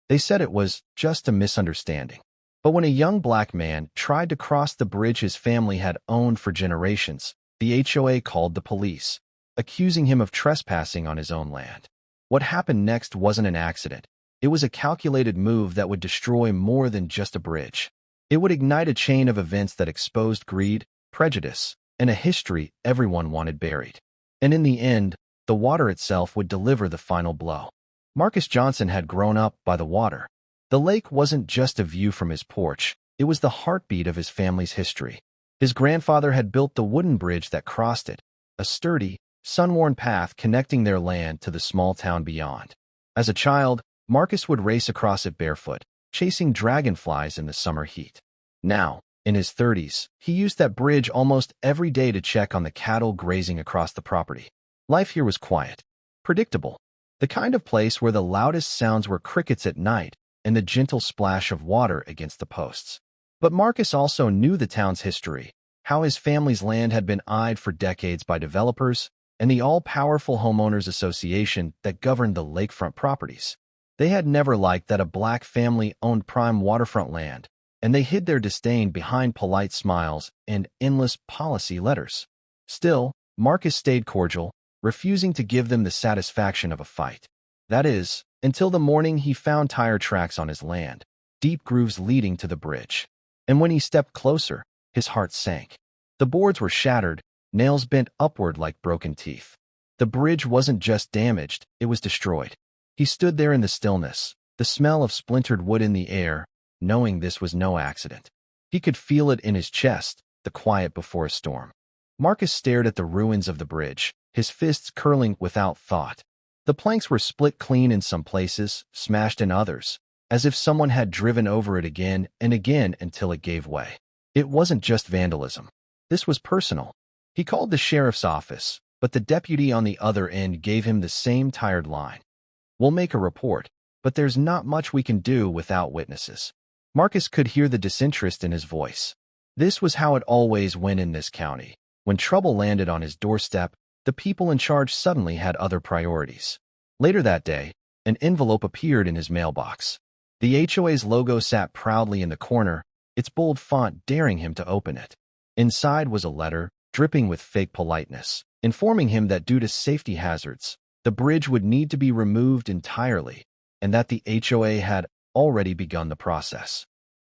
They said it was just a misunderstanding. But when a young black man tried to cross the bridge his family had owned for generations, the HOA called the police, accusing him of trespassing on his own land. What happened next wasn't an accident. It was a calculated move that would destroy more than just a bridge. It would ignite a chain of events that exposed greed, prejudice, and a history everyone wanted buried. And in the end, the water itself would deliver the final blow. Marcus Johnson had grown up by the water. The lake wasn't just a view from his porch, it was the heartbeat of his family's history. His grandfather had built the wooden bridge that crossed it, a sturdy, sun-worn path connecting their land to the small town beyond. As a child, Marcus would race across it barefoot, chasing dragonflies in the summer heat. Now, in his 30s, he used that bridge almost every day to check on the cattle grazing across the property. Life here was quiet, predictable, the kind of place where the loudest sounds were crickets at night and the gentle splash of water against the posts. But Marcus also knew the town's history, how his family's land had been eyed for decades by developers and the all-powerful homeowners association that governed the lakefront properties. They had never liked that a black family owned prime waterfront land, and they hid their disdain behind polite smiles and endless policy letters. Still, Marcus stayed cordial, refusing to give them the satisfaction of a fight. That is, until the morning he found tire tracks on his land, deep grooves leading to the bridge. And when he stepped closer, his heart sank. The boards were shattered, nails bent upward like broken teeth. The bridge wasn't just damaged, it was destroyed. He stood there in the stillness, the smell of splintered wood in the air, knowing this was no accident. He could feel it in his chest, the quiet before a storm. Marcus stared at the ruins of the bridge, his fists curling without thought. The planks were split clean in some places, smashed in others, as if someone had driven over it again and again until it gave way. It wasn't just vandalism. This was personal. He called the sheriff's office, but the deputy on the other end gave him the same tired line. "We'll make a report, but there's not much we can do without witnesses." Marcus could hear the disinterest in his voice. This was how it always went in this county. When trouble landed on his doorstep, the people in charge suddenly had other priorities. Later that day, an envelope appeared in his mailbox. The HOA's logo sat proudly in the corner, its bold font daring him to open it. Inside was a letter, dripping with fake politeness, informing him that due to safety hazards, the bridge would need to be removed entirely, and that the HOA had already begun the process.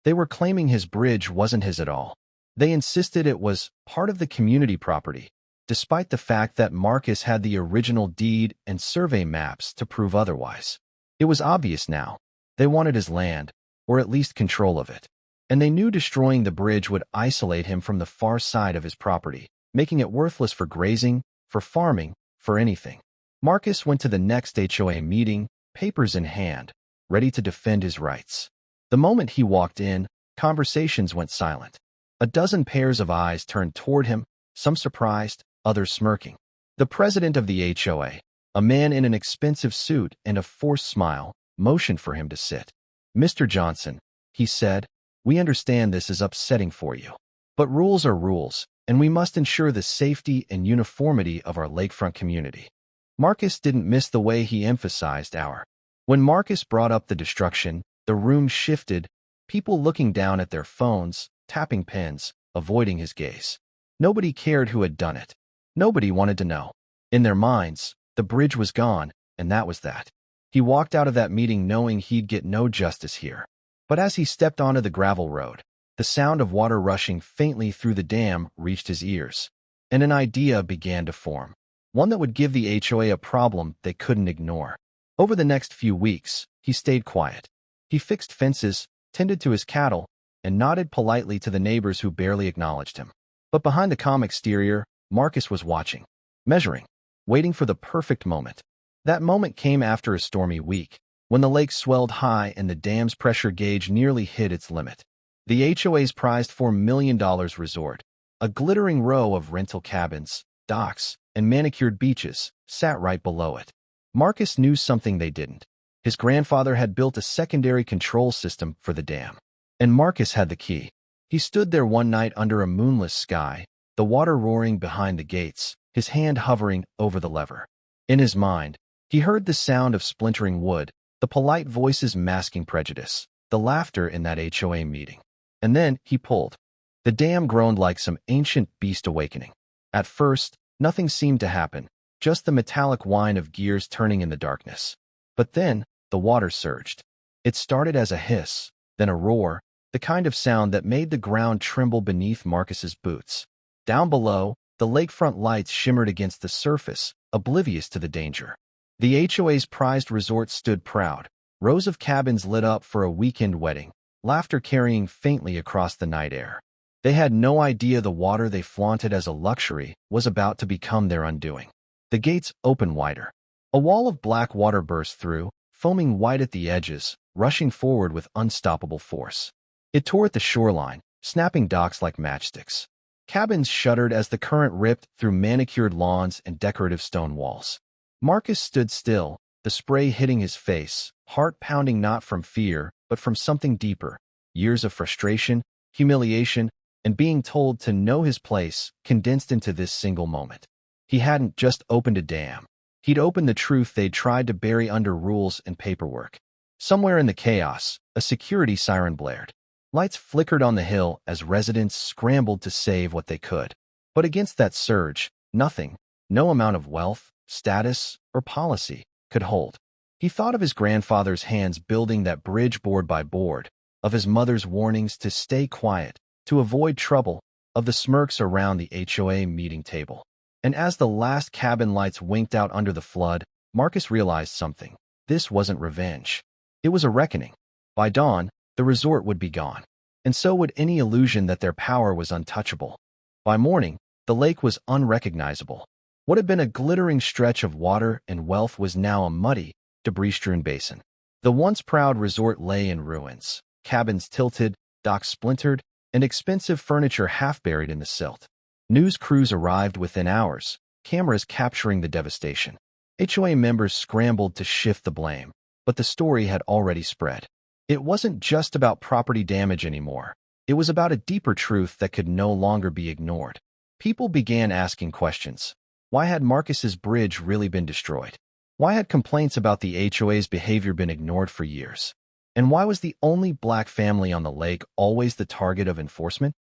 They were claiming his bridge wasn't his at all. They insisted it was part of the community property, despite the fact that Marcus had the original deed and survey maps to prove otherwise. It was obvious now. They wanted his land, or at least control of it. And they knew destroying the bridge would isolate him from the far side of his property, making it worthless for grazing, for farming, for anything. Marcus went to the next HOA meeting, papers in hand, ready to defend his rights. The moment he walked in, conversations went silent. A dozen pairs of eyes turned toward him, some surprised, others smirking. The president of the HOA, a man in an expensive suit and a forced smile, motioned for him to sit. "Mr. Johnson," he said, "we understand this is upsetting for you. But rules are rules, and we must ensure the safety and uniformity of our lakefront community." Marcus didn't miss the way he emphasized our. When Marcus brought up the destruction, the room shifted, people looking down at their phones, tapping pens, avoiding his gaze. Nobody cared who had done it. Nobody wanted to know. In their minds, the bridge was gone, and that was that. He walked out of that meeting knowing he'd get no justice here. But as he stepped onto the gravel road, the sound of water rushing faintly through the dam reached his ears, and an idea began to form. One that would give the HOA a problem they couldn't ignore. Over the next few weeks, he stayed quiet. He fixed fences, tended to his cattle, and nodded politely to the neighbors who barely acknowledged him. But behind the calm exterior, Marcus was watching, measuring, waiting for the perfect moment. That moment came after a stormy week, when the lake swelled high and the dam's pressure gauge nearly hit its limit. The HOA's prized $4 million resort, a glittering row of rental cabins, docks, and manicured beaches, sat right below it. Marcus knew something they didn't. His grandfather had built a secondary control system for the dam, and Marcus had the key. He stood there one night under a moonless sky, the water roaring behind the gates, his hand hovering over the lever. In his mind, he heard the sound of splintering wood, the polite voices masking prejudice, the laughter in that HOA meeting. And then he pulled. The dam groaned like some ancient beast awakening. At first, nothing seemed to happen, just the metallic whine of gears turning in the darkness. But then, the water surged. It started as a hiss, then a roar, the kind of sound that made the ground tremble beneath Marcus's boots. Down below, the lakefront lights shimmered against the surface, oblivious to the danger. The HOA's prized resort stood proud, rows of cabins lit up for a weekend wedding, laughter carrying faintly across the night air. They had no idea the water they flaunted as a luxury was about to become their undoing. The gates opened wider. A wall of black water burst through, foaming white at the edges, rushing forward with unstoppable force. It tore at the shoreline, snapping docks like matchsticks. Cabins shuddered as the current ripped through manicured lawns and decorative stone walls. Marcus stood still, the spray hitting his face, heart pounding not from fear, but from something deeper. Years of frustration, humiliation, and being told to know his place condensed into this single moment. He hadn't just opened a dam. He'd opened the truth they'd tried to bury under rules and paperwork. Somewhere in the chaos, a security siren blared. Lights flickered on the hill as residents scrambled to save what they could. But against that surge, nothing, no amount of wealth, status, or policy, could hold. He thought of his grandfather's hands building that bridge board by board, of his mother's warnings to stay quiet, to avoid trouble, of the smirks around the HOA meeting table. And as the last cabin lights winked out under the flood, Marcus realized something. This wasn't revenge. It was a reckoning. By dawn, the resort would be gone. And so would any illusion that their power was untouchable. By morning, the lake was unrecognizable. What had been a glittering stretch of water and wealth was now a muddy, debris-strewn basin. The once proud resort lay in ruins, cabins tilted, docks splintered, and expensive furniture half buried in the silt. News crews arrived within hours, cameras capturing the devastation. HOA members scrambled to shift the blame, but the story had already spread. It wasn't just about property damage anymore. It was about a deeper truth that could no longer be ignored. People began asking questions. Why had Marcus's bridge really been destroyed? Why had complaints about the HOA's behavior been ignored for years? And why was the only black family on the lake always the target of enforcement?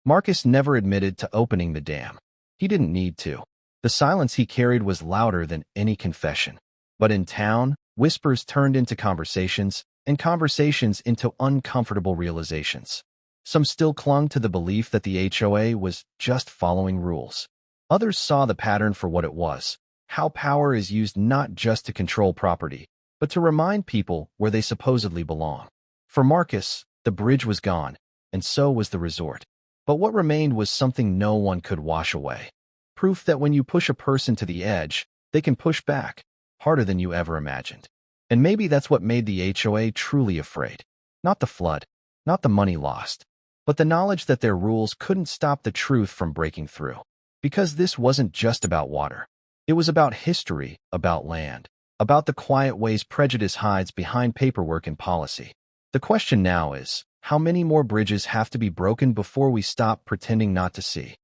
Marcus never admitted to opening the dam. He didn't need to. The silence he carried was louder than any confession. But in town, whispers turned into conversations, and conversations into uncomfortable realizations. Some still clung to the belief that the HOA was just following rules. Others saw the pattern for what it was, how power is used not just to control property, but to remind people where they supposedly belong. For Marcus, the bridge was gone, and so was the resort. But what remained was something no one could wash away. Proof that when you push a person to the edge, they can push back, harder than you ever imagined. And maybe that's what made the HOA truly afraid. Not the flood, not the money lost, but the knowledge that their rules couldn't stop the truth from breaking through. Because this wasn't just about water. It was about history, about land, about the quiet ways prejudice hides behind paperwork and policy. The question now is, how many more bridges have to be broken before we stop pretending not to see?